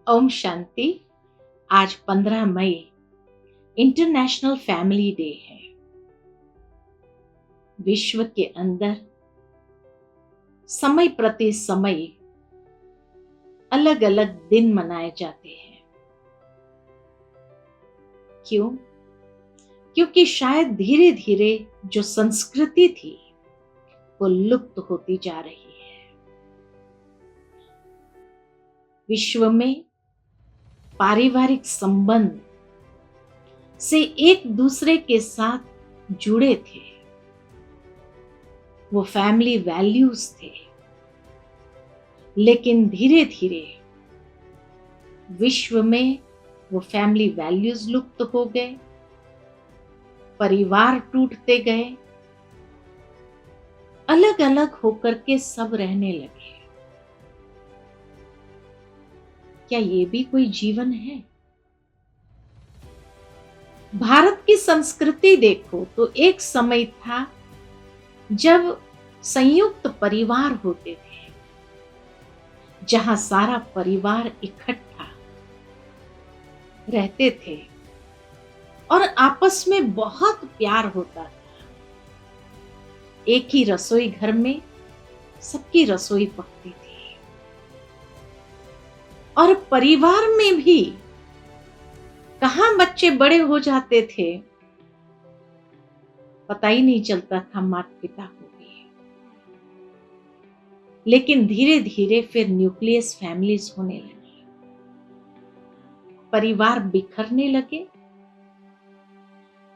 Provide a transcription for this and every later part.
ओम शांति। आज 15 मई international family day है। विश्व के अंदर समय प्रति समय अलग अलग दिन मनाए जाते हैं। क्यों? क्योंकि शायद धीरे धीरे जो संस्कृति थी वो लुप्त होती जा रही है। विश्व में पारिवारिक संबंध से एक दूसरे के साथ जुड़े थे, वो फैमिली वैल्यूज थे। लेकिन धीरे धीरे विश्व में वो फैमिली वैल्यूज लुप्त हो गए, परिवार टूटते गए, अलग अलग होकर के सब रहने लगे। क्या ये भी कोई जीवन है? भारत की संस्कृति देखो तो एक समय था जब संयुक्त परिवार होते थे, जहां सारा परिवार इकट्ठा रहते थे और आपस में बहुत प्यार होता था। एक ही रसोई घर में सबकी रसोई पकती थी और परिवार में भी कहां बच्चे बड़े हो जाते थे पता ही नहीं चलता था, माता पिता हो गए। लेकिन धीरे धीरे फिर न्यूक्लियस फैमिलीज होने लगी, परिवार बिखरने लगे।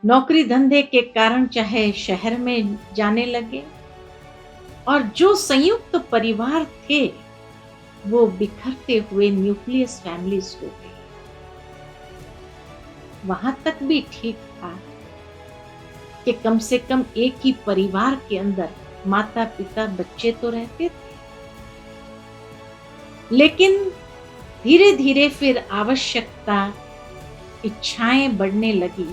नौकरी धंधे के कारण चाहे शहर में जाने लगे और जो संयुक्त परिवार थे वो बिखरते हुए न्यूक्लियस फैमिलीज हो गई। वहां तक भी ठीक था कि कम से कम एक ही परिवार के अंदर माता पिता बच्चे तो रहते थे। लेकिन धीरे धीरे फिर आवश्यकता, इच्छाएं बढ़ने लगी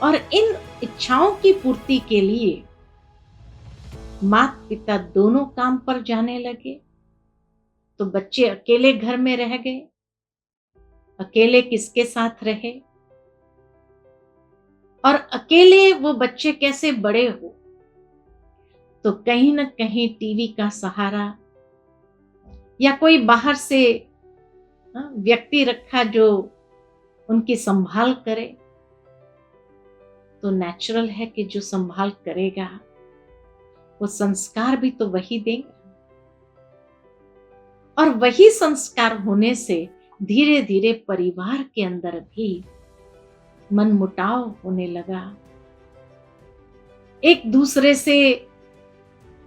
और इन इच्छाओं की पूर्ति के लिए माता पिता दोनों काम पर जाने लगे, तो बच्चे अकेले घर में रह गए। अकेले किसके साथ रहे और अकेले वो बच्चे कैसे बड़े हो? तो कहीं ना कहीं टीवी का सहारा या कोई बाहर से व्यक्ति रखा जो उनकी संभाल करे। तो नेचुरल है कि जो संभाल करेगा वो संस्कार भी तो वही देगा, और वही संस्कार होने से धीरे धीरे परिवार के अंदर भी मनमुटाव होने लगा। एक दूसरे से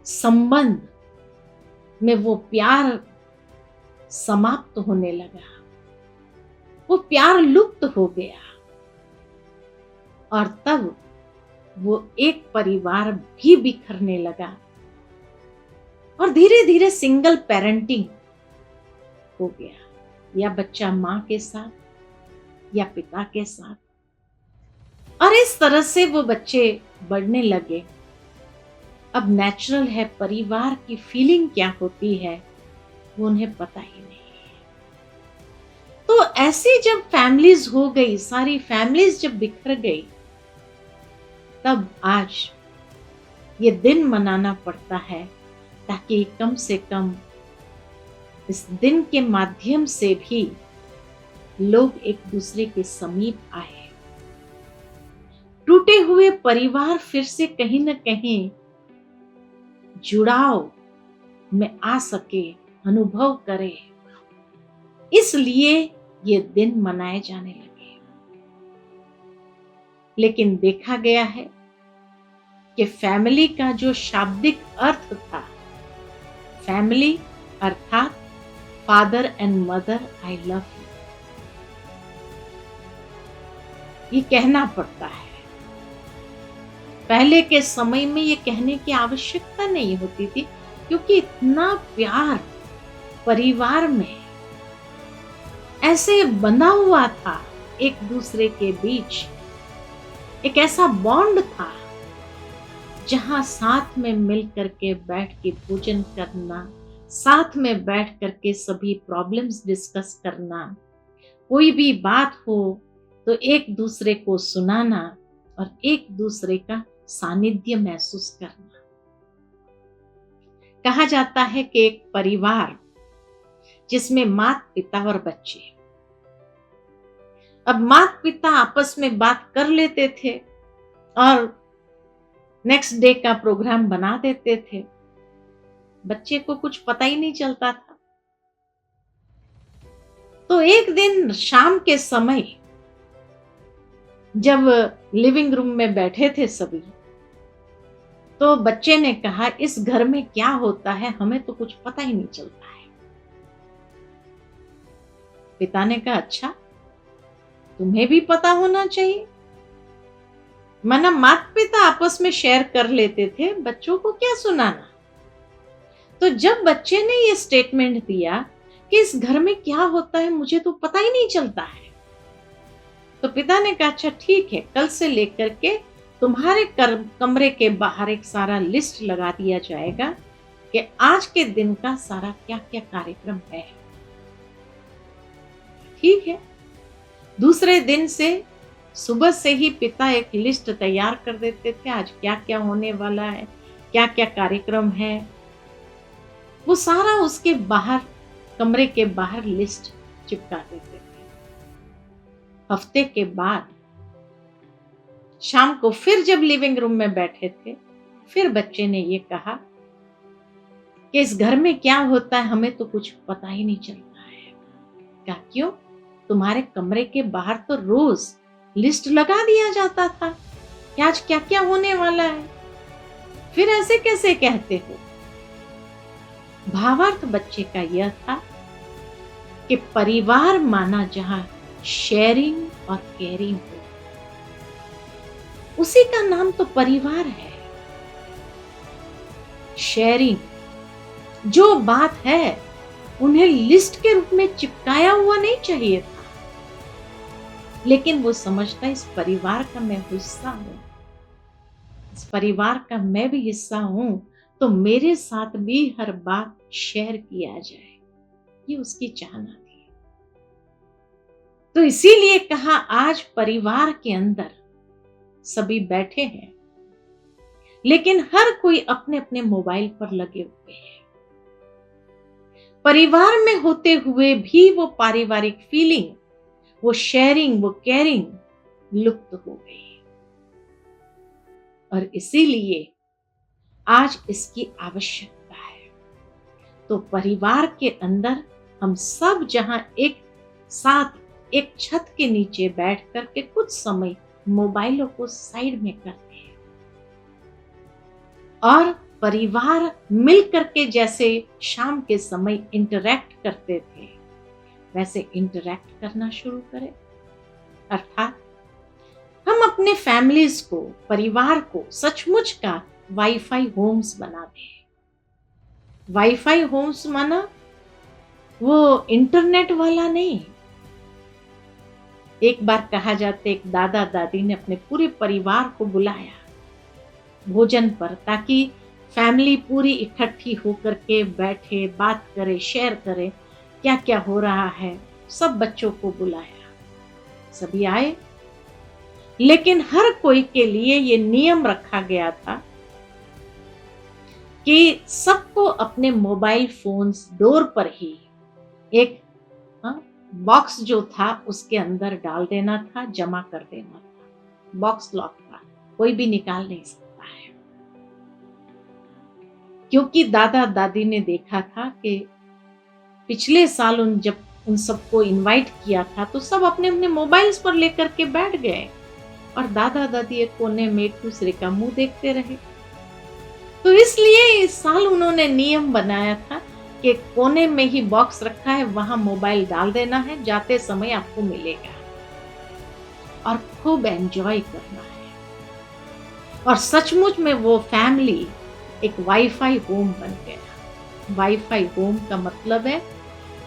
संबंध में वो प्यार समाप्त होने लगा, वो प्यार लुप्त हो गया और तब वो एक परिवार भी बिखरने लगा और धीरे धीरे सिंगल पेरेंटिंग हो गया, या बच्चा मां के साथ या पिता के साथ। और इस तरह से वो बच्चे बढ़ने लगे। अब नेचुरल है, परिवार की फीलिंग क्या होती है वो उन्हें पता ही नहीं है। तो ऐसी जब फैमिलीज हो गई, सारी फैमिलीज जब बिखर गई, तब आज ये दिन मनाना पड़ता है ताकि कम से कम इस दिन के माध्यम से भी लोग एक दूसरे के समीप आए, टूटे हुए परिवार फिर से कहीं न कहीं जुड़ाव में आ सके, अनुभव करे। इसलिए ये दिन मनाए जाने लगे। लेकिन देखा गया है कि फैमिली का जो शाब्दिक अर्थ था, फैमिली अर्थात father and mother I love you, ये कहना पड़ता है। पहले के समय में ये कहने की आवश्यकता नहीं होती थी, क्योंकि इतना प्यार परिवार में ऐसे बंधा हुआ था, एक दूसरे के बीच एक ऐसा बॉन्ड था जहां साथ में मिल करके बैठ के भोजन करना, साथ में बैठ करके सभी प्रॉब्लम्स डिस्कस करना, कोई भी बात हो तो एक दूसरे को सुनाना और एक दूसरे का सानिध्य महसूस करना। कहा जाता है कि एक परिवार जिसमें माता पिता और बच्चे, अब माता पिता आपस में बात कर लेते थे और नेक्स्ट डे का प्रोग्राम बना देते थे, बच्चे को कुछ पता ही नहीं चलता था। तो एक दिन शाम के समय जब लिविंग रूम में बैठे थे सभी, तो बच्चे ने कहा, इस घर में क्या होता है हमें तो कुछ पता ही नहीं चलता है। पिता ने कहा, अच्छा तुम्हें भी पता होना चाहिए। माना माता पिता आपस में शेयर कर लेते थे, बच्चों को क्या सुनाना। तो जब बच्चे ने ये स्टेटमेंट दिया कि इस घर में क्या होता है मुझे तो पता ही नहीं चलता है, तो पिता ने कहा, अच्छा ठीक है, कल से लेकर के तुम्हारे कमरे के बाहर एक सारा लिस्ट लगा दिया जाएगा कि आज के दिन का सारा क्या क्या कार्यक्रम है। ठीक है, दूसरे दिन से सुबह से ही पिता एक लिस्ट तैयार कर देते थे, आज क्या क्या होने वाला है, क्या क्या कार्यक्रम है, वो सारा उसके बाहर, कमरे के बाहर लिस्ट चिपका देते थे। हफ्ते के बाद शाम को फिर जब लिविंग रूम में बैठे थे, फिर बच्चे ने ये कहा कि इस घर में क्या होता है हमें तो कुछ पता ही नहीं चलता है। क्या क्यों? तुम्हारे कमरे के बाहर तो रोज लिस्ट लगा दिया जाता था कि आज क्या क्या होने वाला है, फिर ऐसे कैसे कहते हो। भावार्थ बच्चे का यह था कि परिवार माना जहां शेयरिंग और केयरिंग हो, उसी का नाम तो परिवार है। शेयरिंग जो बात है उन्हें लिस्ट के रूप में चिपकाया हुआ नहीं चाहिए था, लेकिन वो समझता इस परिवार का मैं हिस्सा हूं, इस परिवार का मैं भी हिस्सा हूं, तो मेरे साथ भी हर बात शेयर किया जाए, ये उसकी चाहना थी। तो इसीलिए कहा, आज परिवार के अंदर सभी बैठे हैं, लेकिन हर कोई अपने अपने मोबाइल पर लगे हुए हैं। परिवार में होते हुए भी वो पारिवारिक फीलिंग, वो शेयरिंग, वो केयरिंग लुप्त हो गई। और इसीलिए आज इसकी आवश्यकता है। तो परिवार के अंदर हम सब जहां एक साथ एक छत के नीचे बैठ करके कुछ समय मोबाइलों को साइड में करते हैं और परिवार मिल करके जैसे शाम के समय इंटरैक्ट करते थे, वैसे इंटरैक्ट करना शुरू करें। अर्थात हम अपने फैमिलीज को, परिवार को सचमुच का वाईफाई होम्स बना दें। वाईफाई होम्स माना वो इंटरनेट वाला नहीं। एक बार कहा जाता, एक दादा दादी ने अपने पूरे परिवार को बुलाया भोजन पर, ताकि फैमिली पूरी इकट्ठी होकर के बैठे, बात करे, शेयर करे क्या क्या हो रहा है। सब बच्चों को बुलाया, सभी आए, लेकिन हर कोई के लिए ये नियम रखा गया था कि सबको अपने मोबाइल फोन्स डोर पर ही एक बॉक्स जो था उसके अंदर डाल देना था, जमा कर देना था। बॉक्स लॉक था, कोई भी निकाल नहीं सकता है। क्योंकि दादा दादी ने देखा था कि पिछले साल जब उन सबको इनवाइट किया था तो सब अपने अपने मोबाइल्स पर लेकर के बैठ गए और दादा दादी एक कोने में एक दूसरे का मुंह देखते रहे। तो इसलिए इस साल उन्होंने नियम बनाया था कि कोने में ही बॉक्स रखा है, वहां मोबाइल डाल देना है, जाते समय आपको मिलेगा और खूब एंजॉय करना है। और सचमुच में वो फैमिली एक वाईफाई होम बन गया। वाईफाई होम का मतलब है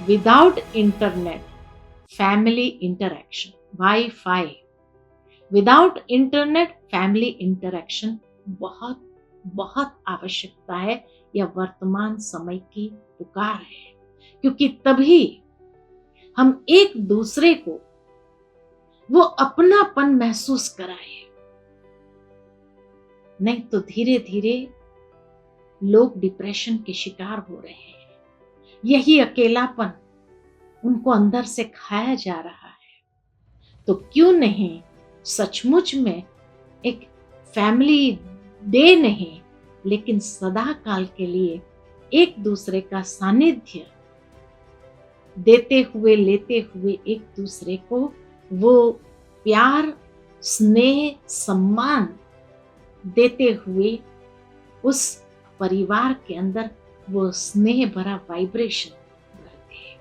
without internet family interaction. Wifi without internet family interaction बहुत बहुत आवश्यकता है, यह वर्तमान समय की पुकार है। क्योंकि तभी हम एक दूसरे को वो अपनापन महसूस कराए, नहीं तो धीरे धीरे लोग डिप्रेशन के शिकार हो रहे हैं। यही अकेलापन उनको अंदर से खाया जा रहा है। तो क्यों नहीं सचमुच में एक फैमिली डे नहीं, लेकिन सदा काल के लिए एक दूसरे का सानिध्य देते हुए लेते हुए एक दूसरे को वो प्यार, स्नेह, सम्मान देते हुए उस परिवार के अंदर वो स्नेह भरा वाइब्रेशन भरते हैं।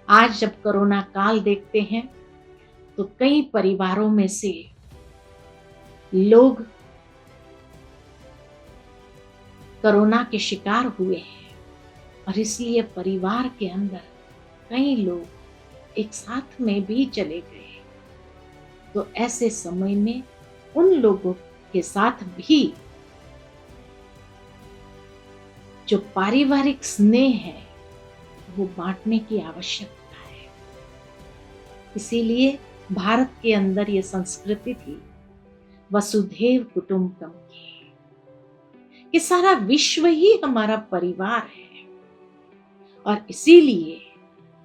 आज जब कोरोना काल देखते हैं तो कई परिवारों में से लोग कोरोना के शिकार हुए हैं और इसलिए परिवार के अंदर कई लोग एक साथ में भी चले गए। तो ऐसे समय में उन लोगों के साथ भी जो पारिवारिक स्नेह है वो बांटने की आवश्यकता है। इसीलिए भारत के अंदर ये संस्कृति थी वसुधैव कुटुंबकम की, कि सारा विश्व ही हमारा परिवार है। और इसीलिए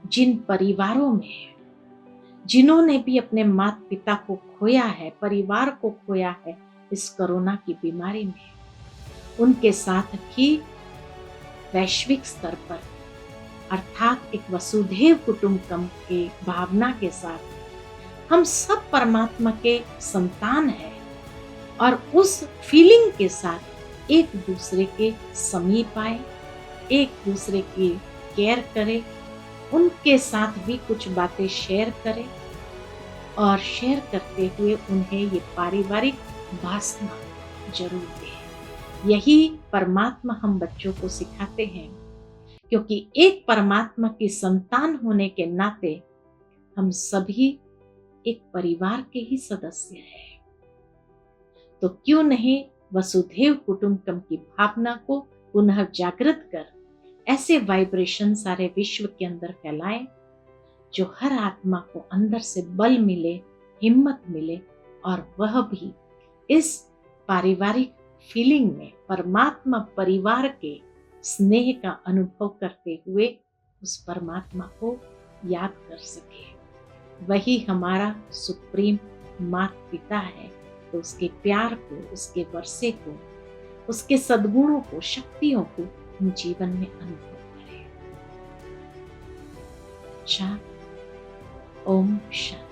जिन परिवारों में जिन्होंने भी अपने माता पिता को खोया है, परिवार को खोया है इस कोरोना की बीमारी में, उनके साथ भी वैश्विक स्तर पर अर्थात एक वसुधैव कुटुंबकम के भावना के साथ हम सब परमात्मा के संतान हैं और उस फीलिंग के साथ एक दूसरे के समीप आए, एक दूसरे की केयर करें, उनके साथ भी कुछ बातें शेयर करें और शेयर करते हुए उन्हें ये पारिवारिक वासना जरूर दें। यही परमात्मा हम बच्चों को सिखाते हैं, क्योंकि एक परमात्मा की संतान होने के नाते हम सभी एक परिवार के ही सदस्य हैं। तो क्यों नहीं वसुधैव कुटुंबकम की भावना को पुनः जागृत कर ऐसे वाइब्रेशन सारे विश्व के अंदर फैलाएं, जो हर आत्मा को अंदर से बल मिले, हिम्मत मिले और वह भी इस पारिवारिक फीलिंग में परमात्मा परिवार के स्नेह का अनुभव करते हुए उस परमात्मा को याद कर सके। वही हमारा सुप्रीम माता पिता है। तो उसके प्यार को, उसके वर्षे को, उसके सद्गुणों को, शक्तियों को हम जीवन में अनुभव करें। ओम शांति।